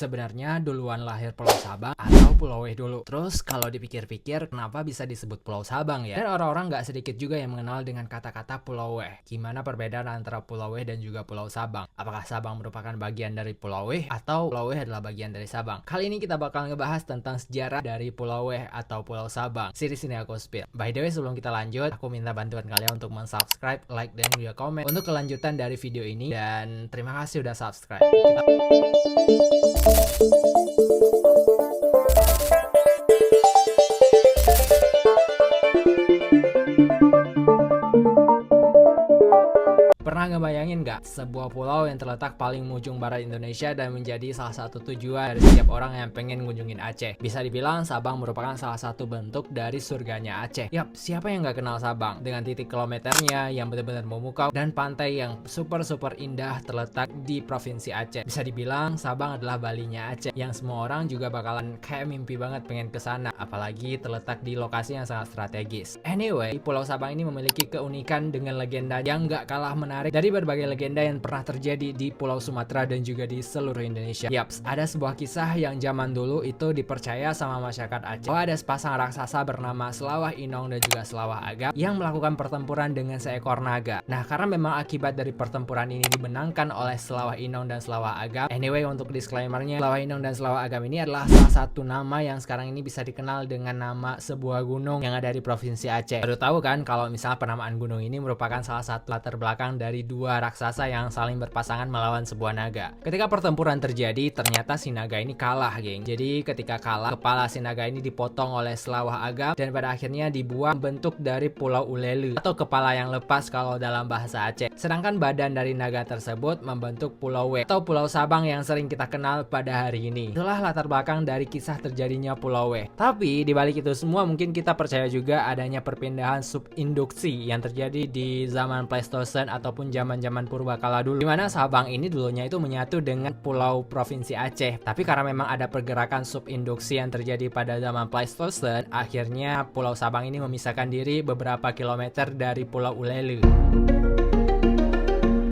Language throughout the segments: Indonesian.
Sebenarnya duluan lahir Pulau Sabang atau Pulau Weh dulu? Terus kalau dipikir-pikir, kenapa bisa disebut Pulau Sabang ya? Dan orang-orang nggak sedikit juga yang mengenal dengan kata-kata Pulau Weh. Gimana perbedaan antara Pulau Weh dan juga Pulau Sabang? Apakah Sabang merupakan bagian dari Pulau Weh atau Pulau Weh adalah bagian dari Sabang? Kali ini kita bakal ngebahas tentang sejarah dari Pulau Weh atau Pulau Sabang. Sini sini aku spill. By the way, sebelum kita lanjut, aku minta bantuan kalian untuk subscribe, like, dan juga komen untuk kelanjutan dari video ini. Dan terima kasih udah subscribe. Pernah ngebayangin nggak sebuah pulau yang terletak paling ujung barat Indonesia dan menjadi salah satu tujuan dari setiap orang yang pengen ngunjungin Aceh? Bisa dibilang Sabang merupakan salah satu bentuk dari surganya Aceh. Yap, siapa yang nggak kenal Sabang? Dengan titik kilometernya yang benar-benar memukau dan pantai yang super indah terletak di Provinsi Aceh. Bisa dibilang Sabang adalah Balinya Aceh yang semua orang juga bakalan kayak mimpi banget pengen ke sana, apalagi terletak di lokasi yang sangat strategis. Anyway, Pulau Sabang ini memiliki keunikan dengan legenda yang nggak kalah menarik dari berbagai legenda yang pernah terjadi di Pulau Sumatera dan juga di seluruh Indonesia. Yaps, ada sebuah kisah yang zaman dulu itu dipercaya sama masyarakat Aceh bahwa ada sepasang raksasa bernama Selawah Inong dan juga Selawah Agam yang melakukan pertempuran dengan seekor naga. Nah, karena memang akibat dari pertempuran ini dimenangkan oleh Selawah Inong dan Selawah Agam. Anyway, untuk disclaimernya, Selawah Inong dan Selawah Agam ini adalah salah satu nama yang sekarang ini bisa dikenal dengan nama sebuah gunung yang ada di Provinsi Aceh. Baru tahu kan kalau misalnya penamaan gunung ini merupakan salah satu latar belakang dari dua raksasa yang saling berpasangan melawan sebuah naga. Ketika pertempuran terjadi, ternyata si naga ini kalah, geng. Jadi ketika kalah, kepala si naga ini dipotong oleh Selawah Agam dan pada akhirnya dibuang bentuk dari Pulau Ulelu atau kepala yang lepas kalau dalam bahasa Aceh. Sedangkan badan dari naga tersebut membentuk Pulau Weh atau Pulau Sabang yang sering kita kenal pada hari ini. Itulah latar belakang dari kisah terjadinya Pulau Weh. Tapi di balik itu semua mungkin kita percaya juga adanya perpindahan subinduksi yang terjadi di zaman Pleistocene ataupun zaman-zaman purbakala dulu, dimana Sabang ini dulunya itu menyatu dengan pulau Provinsi Aceh. Tapi karena memang ada pergerakan subinduksi yang terjadi pada zaman Pleistocene, akhirnya Pulau Sabang ini memisahkan diri beberapa kilometer dari Pulau Ulelu.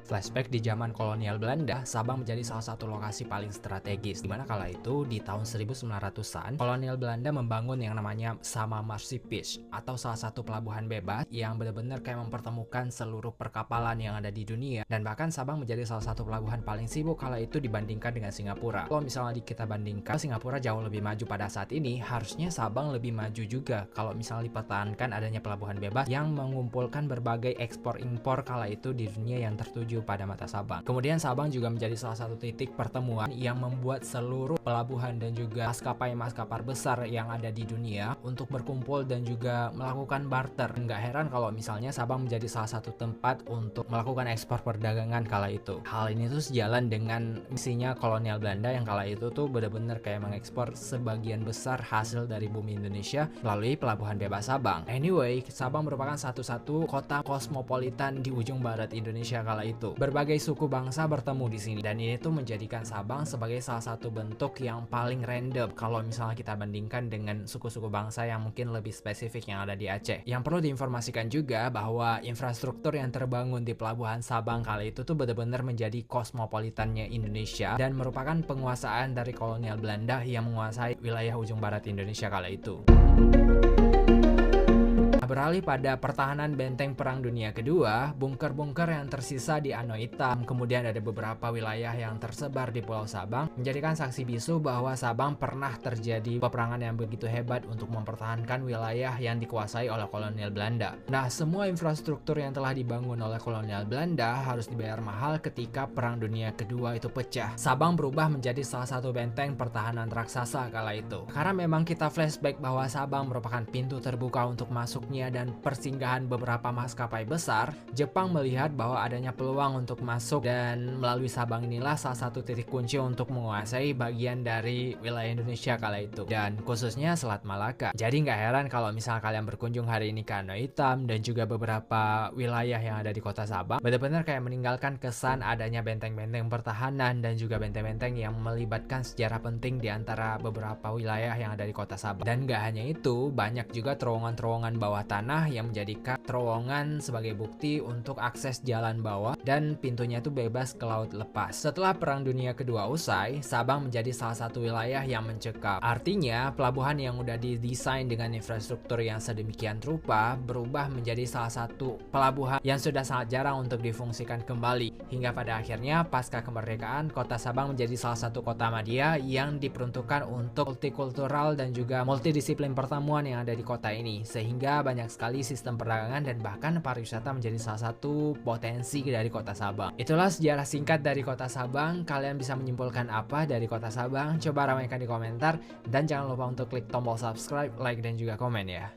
Flashback di zaman kolonial Belanda, Sabang menjadi salah satu lokasi paling strategis, dimana kala itu di tahun 1900-an, kolonial Belanda membangun yang namanya Samamarsi Beach atau salah satu pelabuhan bebas yang benar-benar kayak mempertemukan seluruh perkapalan yang ada di dunia, dan bahkan Sabang menjadi salah satu pelabuhan paling sibuk kala itu dibandingkan dengan Singapura. Kalau misalnya kita bandingkan, Singapura jauh lebih maju pada saat ini, harusnya Sabang lebih maju juga kalau misalnya dipertahankan adanya pelabuhan bebas yang mengumpulkan berbagai ekspor-impor kala itu di dunia yang tertuju pada mata Sabang. Kemudian Sabang juga menjadi salah satu titik pertemuan yang membuat seluruh pelabuhan dan juga maskapai-maskapai besar yang ada di dunia untuk berkumpul dan juga melakukan barter. Nggak heran kalau misalnya Sabang menjadi salah satu tempat untuk melakukan ekspor perdagangan kala itu. Hal ini tuh sejalan dengan misinya kolonial Belanda yang kala itu tuh benar-benar kayak mengekspor sebagian besar hasil dari bumi Indonesia melalui pelabuhan bebas Sabang. Anyway, Sabang merupakan satu-satu kota kosmopolitan di ujung barat Indonesia kala itu. Berbagai suku bangsa bertemu di sini dan ini tuh menjadikan Sabang sebagai salah satu bentuk yang paling random kalau misalnya kita bandingkan dengan suku-suku bangsa yang mungkin lebih spesifik yang ada di Aceh. Yang perlu diinformasikan juga bahwa infrastruktur yang terbangun di pelabuhan Sabang kala itu tuh benar-benar menjadi kosmopolitannya Indonesia dan merupakan penguasaan dari kolonial Belanda yang menguasai wilayah ujung barat Indonesia kala itu. Beralih pada pertahanan benteng Perang Dunia Kedua, bunker-bunker yang tersisa di Anoa Hitam, kemudian ada beberapa wilayah yang tersebar di Pulau Sabang, menjadikan saksi bisu bahwa Sabang pernah terjadi peperangan yang begitu hebat untuk mempertahankan wilayah yang dikuasai oleh kolonial Belanda. Nah, semua infrastruktur yang telah dibangun oleh kolonial Belanda harus dibayar mahal ketika Perang Dunia Kedua itu pecah. Sabang berubah menjadi salah satu benteng pertahanan raksasa kala itu. Karena memang kita flashback bahwa Sabang merupakan pintu terbuka untuk masuknya dan persinggahan beberapa maskapai besar, Jepang melihat bahwa adanya peluang untuk masuk dan melalui Sabang inilah salah satu titik kunci untuk menguasai bagian dari wilayah Indonesia kala itu dan khususnya Selat Malaka. Jadi nggak heran kalau misalnya kalian berkunjung hari ini ke Anoa Hitam dan juga beberapa wilayah yang ada di kota Sabang, benar-benar kayak meninggalkan kesan adanya benteng-benteng pertahanan dan juga benteng-benteng yang melibatkan sejarah penting di antara beberapa wilayah yang ada di kota Sabang. Dan nggak hanya itu, banyak juga terowongan-terowongan bawah tanah yang menjadikan terowongan sebagai bukti untuk akses jalan bawah dan pintunya itu bebas ke laut lepas. Setelah Perang Dunia Kedua usai, Sabang menjadi salah satu wilayah yang mencekam. Artinya, pelabuhan yang udah didesain dengan infrastruktur yang sedemikian rupa berubah menjadi salah satu pelabuhan yang sudah sangat jarang untuk difungsikan kembali. Hingga pada akhirnya pasca kemerdekaan, kota Sabang menjadi salah satu kota madya yang diperuntukkan untuk multikultural dan juga multidisiplin pertemuan yang ada di kota ini. Sehingga banyak sekali sistem perdagangan dan bahkan pariwisata menjadi salah satu potensi dari kota Sabang. Itulah sejarah singkat dari kota Sabang. Kalian bisa menyimpulkan apa dari kota Sabang? Coba ramaikan di komentar dan jangan lupa untuk klik tombol subscribe, like dan juga komen ya.